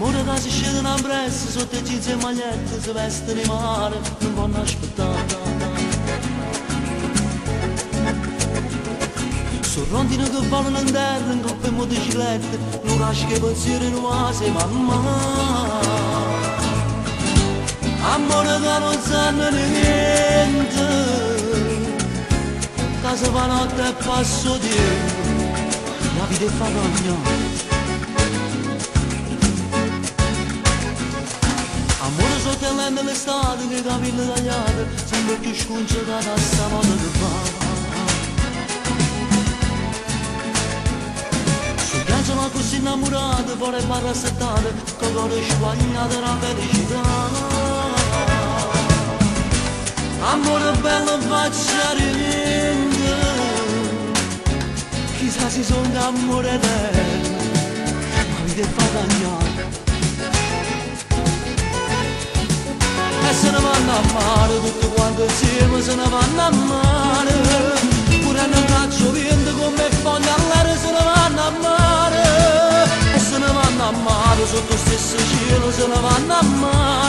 Amore che si scende in ambressa, sotto i jeans e magliette, si veste di mare, non vanno aspettare. Su rondine che volano in terra, in coppe e motociclette, non lasci che pensieri non si mamma. Amore che non sanno niente, che si fa notte e passo di la vita è fatta. Amore sotto il Lente l'estate, che capelli tagliati, sempre più sconcertata a sta moda che fa. Su piangono così innamorate, poi barra settate, con cuore sguagliate la felicità. Amore bello faccia niente, chissà si sono amore eterno, la vita è fatta agnare. E se ne vanno a mare, tutti quanti insieme se ne vanno a mare, pure nel braccio vento come foglie all'aria se ne vanno a mare, e se ne vanno a mare, sotto lo stesso cielo se ne vanno a mare.